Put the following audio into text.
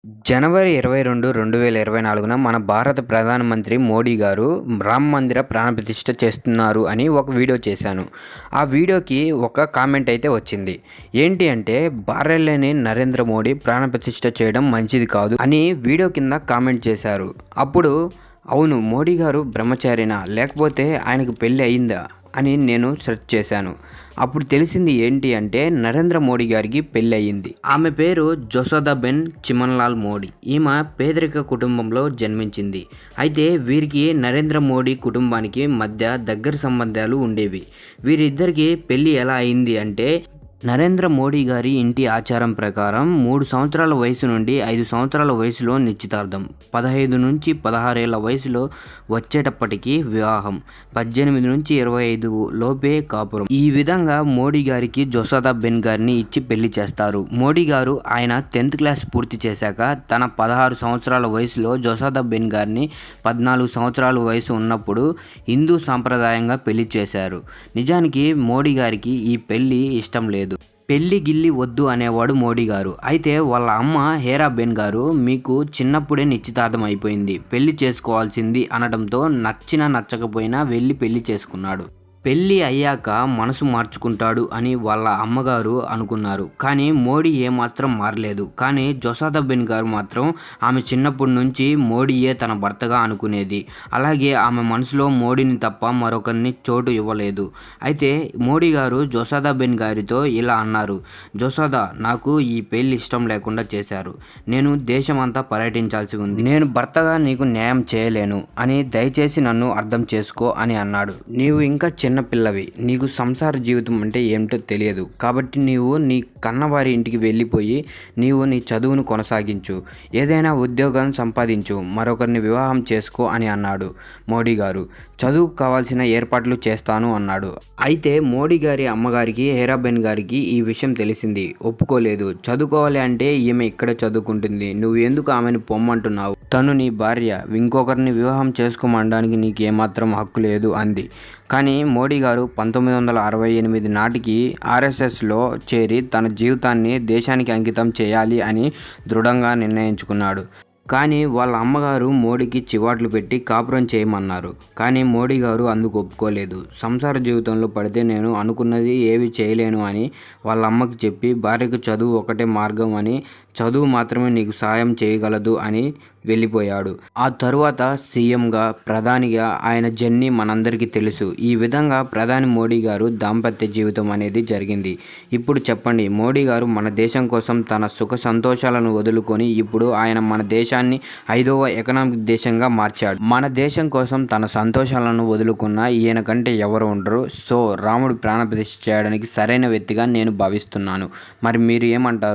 జనవరి 22, 2024న మన భారత ప్రధానమంత్రి మోడీ గారు రామ మందిర ప్రాణప్రతిష్ఠ చేస్తున్నారు అని ఒక వీడియో చేశాను. ఆ వీడియోకి ఒక కామెంట్ అయితే వచ్చింది. ఏంటి అంటే భార్యలేని నరేంద్ర మోడీ ప్రాణప్రతిష్ఠ చేయడం మంచిది కాదు అని వీడియో కింద కామెంట్ చేశారు. అప్పుడు అవును, మోడీ గారు బ్రహ్మచారినా లేకపోతే ఆయనకు పెళ్ళి అయిందా అని నేను సెర్చ్ చేశాను. అప్పుడు తెలిసింది ఏంటి అంటే నరేంద్ర మోడీ గారికి పెళ్ళి అయ్యింది. ఆమె పేరు జసోదాబెన్ చిమన్లాల్ మోడీ. ఈమె పేదరిక కుటుంబంలో జన్మించింది. అయితే వీరికి నరేంద్ర మోడీ కుటుంబానికి మధ్య దగ్గర సంబంధాలు ఉండేవి. వీరిద్దరికి పెళ్ళి ఎలా అయింది అంటే నరేంద్ర మోడీ గారి ఇంటి ఆచారం ప్రకారం 3 సంవత్సరాల వయసు నుండి 5 సంవత్సరాల వయసులో నిశ్చితార్థం, 15 నుంచి 16 ఏళ్ల వయసులో వచ్చేటప్పటికి వివాహం, 18 నుంచి 25 లోపే కాపురం. ఈ విధంగా మోడీ గారికి జసోదాబెన్ గారిని ఇచ్చి పెళ్లి చేస్తారు. మోడీ గారు ఆయన 10th క్లాస్ పూర్తి చేశాక తన 16 సంవత్సరాల వయసులో జసోదాబెన్ గారిని 14 సంవత్సరాల వయసు ఉన్నప్పుడు హిందూ సాంప్రదాయంగా పెళ్లి చేశారు. నిజానికి మోడీ గారికి ఈ పెళ్లి ఇష్టం లేదు. పెళ్లి గిల్లి వద్దు అనేవాడు మోడీ గారు. అయితే వాళ్ళ అమ్మ హేరాబెన్ గారు మీకు చిన్నప్పుడే నిశ్చితార్థం అయిపోయింది, పెళ్లి చేసుకోవాల్సింది అనడంతో నచ్చకపోయినా వెళ్ళి పెళ్లి చేసుకున్నాడు. పెళ్ళి అయ్యాక మనసు మార్చుకుంటాడు అని వాళ్ళ అమ్మగారు అనుకున్నారు. కానీ మోడీ ఏమాత్రం మారలేదు. కానీ జసోదాబెన్ గారు మాత్రం ఆమె చిన్నప్పటి నుంచి మోడీయే తన భర్తగా అనుకునేది. అలాగే ఆమె మనసులో మోడీని తప్ప మరొకరిని చోటు ఇవ్వలేదు. అయితే మోడీ గారు జసోదాబెన్ గారితో ఇలా అన్నారు, జసోదా, నాకు ఈ పెళ్లి ఇష్టం లేకుండా చేశారు. నేను దేశమంతా పర్యటించాల్సి ఉంది. నేను భర్తగా నీకు న్యాయం చేయలేను అని దయచేసి నన్ను అర్థం చేసుకో అని అన్నాడు. నీవు ఇంకా చిన్న పిల్లవి, నీకు సంసార జీవితం అంటే ఏమిటో తెలియదు. కాబట్టి నీవు నీ కన్నవారి ఇంటికి వెళ్ళిపోయి నీవు నీ చదువును కొనసాగించు, ఏదైనా ఉద్యోగం సంపాదించు, మరొకరిని వివాహం చేసుకో అని అన్నాడు మోడీ గారు. చదువుకు కావాల్సిన ఏర్పాట్లు చేస్తాను అన్నాడు. అయితే మోడీ గారి అమ్మగారికి హేరాబెన్ గారికి ఈ విషయం తెలిసింది. ఒప్పుకోలేదు. చదువుకోవాలి అంటే ఈమె ఇక్కడ చదువుకుంటుంది, నువ్వు ఎందుకు ఆమెను పొమ్మంటున్నావు, తను నీ భార్య, ఇంకొకరిని వివాహం చేసుకోమనడానికి నీకు ఏమాత్రం హక్కు లేదు అంది. కానీ మోడీ గారు 1968 నాటికి ఆర్ఎస్ఎస్లో చేరి తన జీవితాన్ని దేశానికి అంకితం చేయాలి అని దృఢంగా నిర్ణయించుకున్నాడు. కానీ వాళ్ళ అమ్మగారు మోడీకి చివాట్లు పెట్టి కాపురం చేయమన్నారు. కానీ మోడీ గారు అందుకు ఒప్పుకోలేదు. సంసార జీవితంలో పడితే నేను అనుకున్నది ఏవి చేయలేను అని వాళ్ళ అమ్మకి చెప్పి భార్యకు చదువు ఒకటే మార్గం అని, చదువు మాత్రమే నీకు సాయం చేయగలదు అని వెళ్ళిపోయాడు. ఆ తరువాత సీఎంగా, ప్రధానిగా ఆయన జర్నీ మనందరికీ తెలుసు. ఈ విధంగా ప్రధాని మోడీ గారు దాంపత్య జీవితం అనేది జరిగింది. ఇప్పుడు చెప్పండి, మోడీ గారు మన దేశం కోసం తన సుఖ సంతోషాలను వదులుకొని ఇప్పుడు ఆయన మన దేశాన్ని 5వ ఎకనామిక్ దేశంగా మార్చాడు. మన దేశం కోసం తన సంతోషాలను వదులుకున్న ఈయన కంటే ఎవరు ఉండరు. సో రాముడు ప్రాణప్రతిష్ఠ చేయడానికి సరైన వ్యక్తిగా నేను భావిస్తున్నాను. మరి మీరు ఏమంటారు?